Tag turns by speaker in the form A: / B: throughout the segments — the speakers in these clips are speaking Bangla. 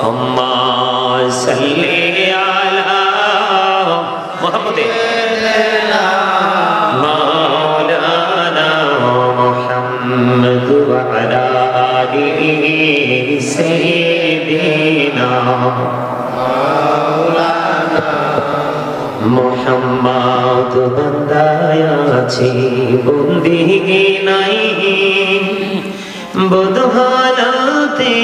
A: Allahumma salli মোহাম্মদে মাওলানা মুহাম্মদ ওয়া আলা আলিহি সাইয়্যিদিনা মোহাম্মদ বান্দায় আছে বন্দিগি নাই বদহালাতে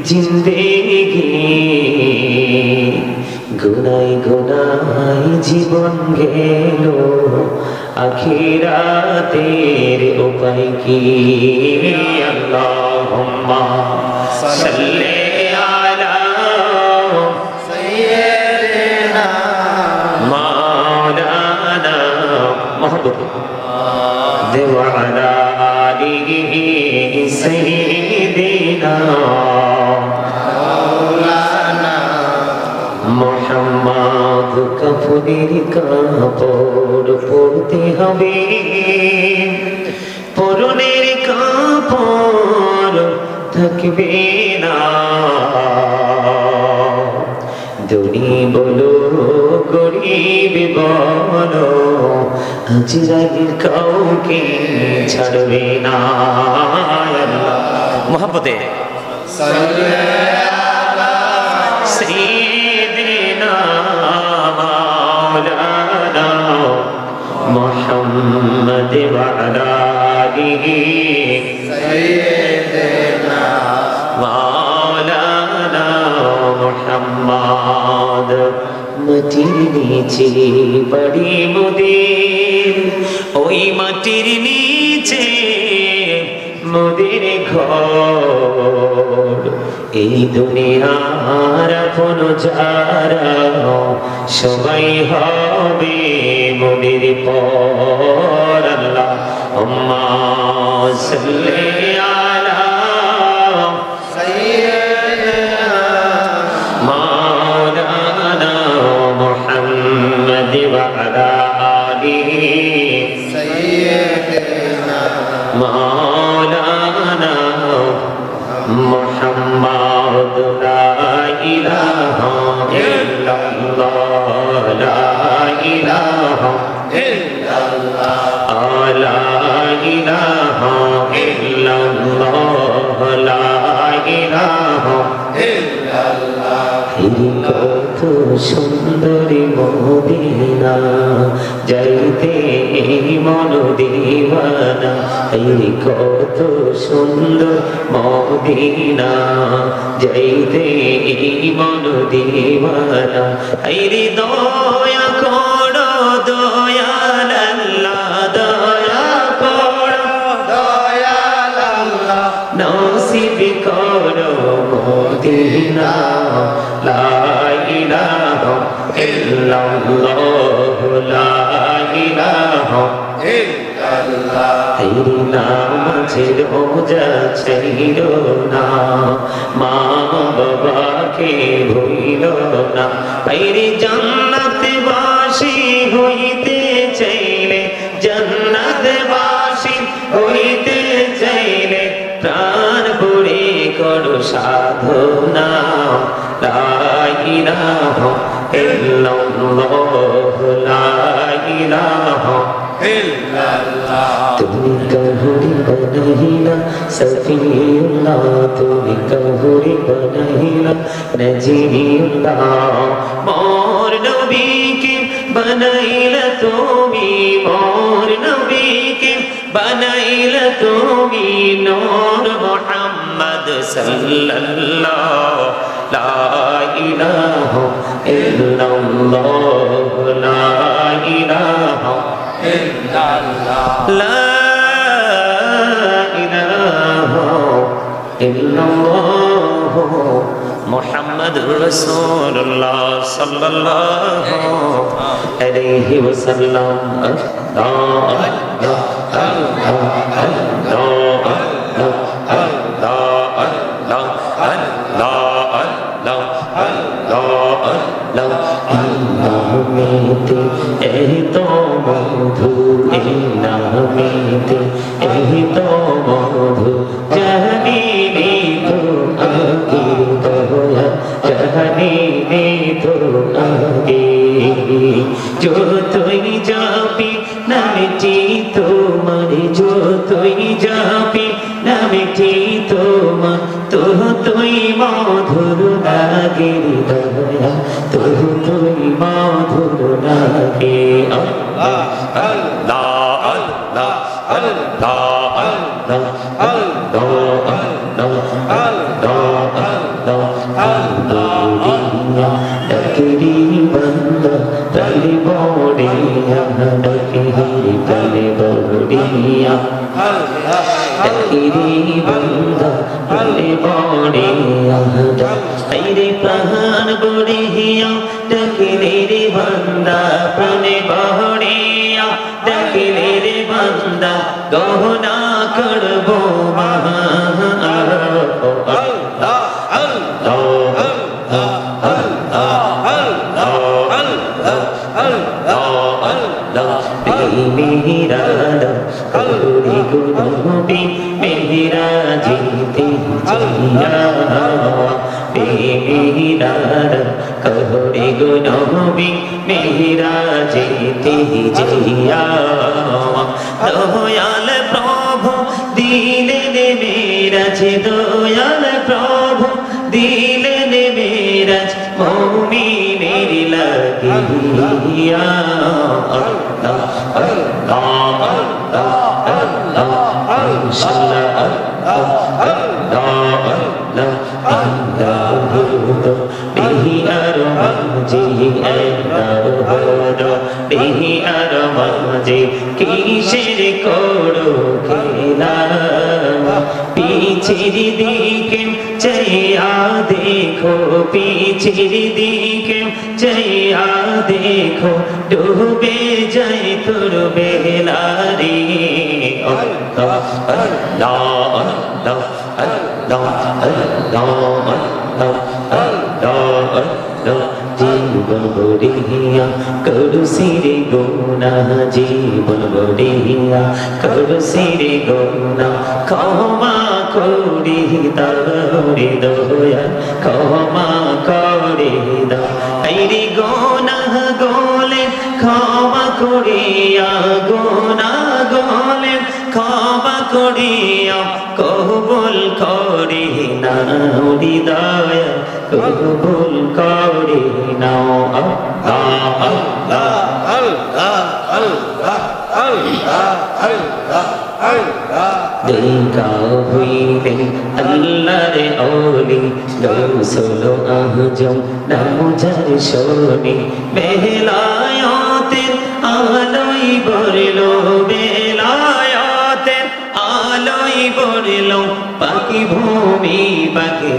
A: জিন্দেগি গুনাই গুনাই জীবন গেল আখিরাতের উপায় কি আল্লাহুম্মা সাল্লি আলা সাইয়্যিদিনা মাওলানা মুহাম্মদ ওয়া আলা আলিহি সাইয়্যিদিনা মোহাম্মদ কাফনের কাপড় পরতে হবে পরনের কাপড় থাকবে না ধনী বলো গরিব বলো আজরাইল কাউকে ছাড়বে না মোহাম্মদে সাইয়্যিদিনা মাওলানা মুহাম্মদ ওয়া আলা আলিহি সাইয়্যিদিনা মাওলানা মুহাম্মদ মাটির নিচে বাড়ি মোদের ওই মাটির নিচে মোদের ঘর এই দুনিয়ার আপন যারা সবাই হবে মোদের পর আল্লাহুম্মা সাল্লি আলা সাইয়্যিদিনা মাওলানা মুহাম্মদ ওয়া আলা আলিহি সাইয়্যিদিনা মাওলানা মুহাম্মদ লা ইলাহা ইল্লাল্লাহ লা ইলাহা ইল্লাল্লাহ লা ইলাহা ইল্লাল্লাহ লা ইলাহা ইল্লাল্লাহ কত সুন্দরী মদিনা যাইতে মন দিওয়ানা এই কত সুন্দর মদিনা যাইতে মন দিওয়ানা এই দয়া করো দয়াল আল্লাহ দয়া করো দয়াল আল্লাহ নসিব করো মদিনা লা ইলাহা ইল্লাল্লাহ লা ইলাহা ইল্লাল্লাহ এই নামাজে রোজা ছাইরো না মা বাবাকে ভুইলো না এই জান্নাতবাসী হইতে চাইলে জান্নাতবাসী হইতে চাইলে প্রাণ ভরে করো সাধনা লা ইলাহা ইল্লাল্লাহ লা ইলাহা ইল্লাল্লাহ তুমি কাহুরি বনাইলা সফিউল্লাহ তুমি কাহুরি বনাইলা নজিউল্লাহ মোর নবীকে বনাইলা তুমি মোর নবীকে বনাইলা তুমি নূর মুহাম্মদ সাল্লাল্লাহু লা ইলাহা ইল্লাল্লাহ লা ইলাহা ইল্লাল্লাহ লা ইলাহা ইল্লাল্লাহ মুহাম্মাদুর রাসূলুল্লাহ সাল্লাল্লাহু আলাইহি ওয়াসাল্লাম আল্লাহ এই তো মধু এই নামেতে এই তো মধু জানি নি তো আগে দয়া জানি নি তো আগে তুই মধুর লাগে আল্লাহ আল্লাহ আল্লাহ আল্লাহ আল্লাহ আল্লাহ আল্লাহ আল্লাহ ডাকরি বন্দা তলে বড়িয়া ডাকরি তলে বড়িয়া ডাকরি বন্দা তলে বড়িয়া আইরে প্রাণ বড়িয়া ডাকরি রে বন্দা প্রাণে বড়িয়া ডাকরি রে বন্দা গহনা করবো মহা मेरा करोड़े गुनों पे मेरा जीते जिया मेरा करोड़े गुनों पे मेरा जीते जिया दयाल प्रभु दिले ने मेरा जे दयाल प्रभु दिले ने मेरा मोमी मेरी लगिया কিসের করো খেলা পিছের দিকে চাইয়া দেখো পিছের দিকে চাইয়া দেখো ডুবে যায় তোর বেলা রে আল্লাহ আল্লাহ আল্লাহ আল্লাহ আল্লাহ আল্লাহ জীবন বড়িয়া করু সিরে গোনা জীবন বড়িয়া করু সিরে গোনা ক্ষমা করি তারে দয়া ক্ষমা করে দাও আইরে গোনা গোলে ক্ষমা করিয়া গোনা গোলে ক্ষমা করিয়া কবুল করে নাও হৃদয় কবুল করে নাও আল্লাহ আল্লাহ আল্লাহ আল্লাহ আল্লাহ আল্লাহ আল্লাহ দেখা হইলেন আল্লাহর ওলি গৌসুল আজম নামজার শোনে বেলায়াতের আলোই বরলো বেলায়াতের আলোই বরলো পাখি ভূমি পাখি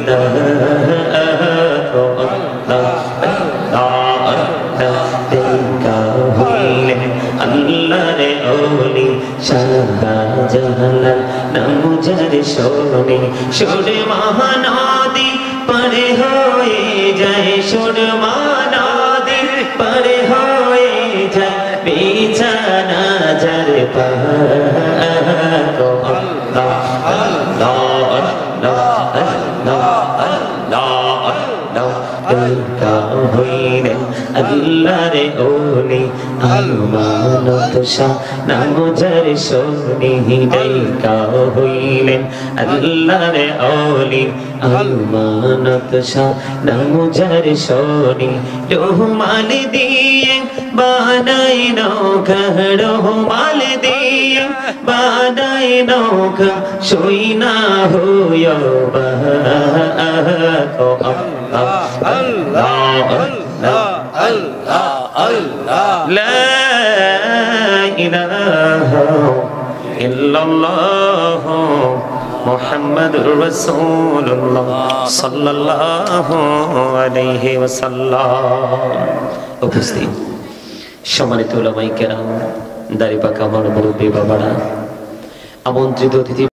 A: দেখা হইলেন আল্লাহর ওলি শাহজালাল নামজার শোনে সুর মহানদী পরে হয়ে যায় সুর মহানদী পরে হয়ে যায় বিছানা যার পাক আল্লাহ আল্লাহ আল্লাহ আল্লাহ আল্লাহ আল্লাহ দেখা হইলেন আল্লাহর ওলি আমানত শাহ নামজার শোনে দেখা হইলেন আল্লাহর ওলি আমানত শাহ নামজার শোনে রহমাল দিয়ে বানাই নৌকা রহমাল দিয়ে বানাই নৌকা শুই না হইও আল্লাহ আল্লাহ আল্লাহ আল্লাহ আল্লাহ লা ইলাহা ইল্লাল্লাহ মুহাম্মাদুর রাসূলুল্লাহ সাল্লাল্লাহু আলাইহি ওয়াসাল্লাম। উপস্থিত সম্মানিত উলামায়ে কেরাম, দাড়ি পাকা আমার মুরব্বি বাবারা, আমন্ত্রিত অতিথি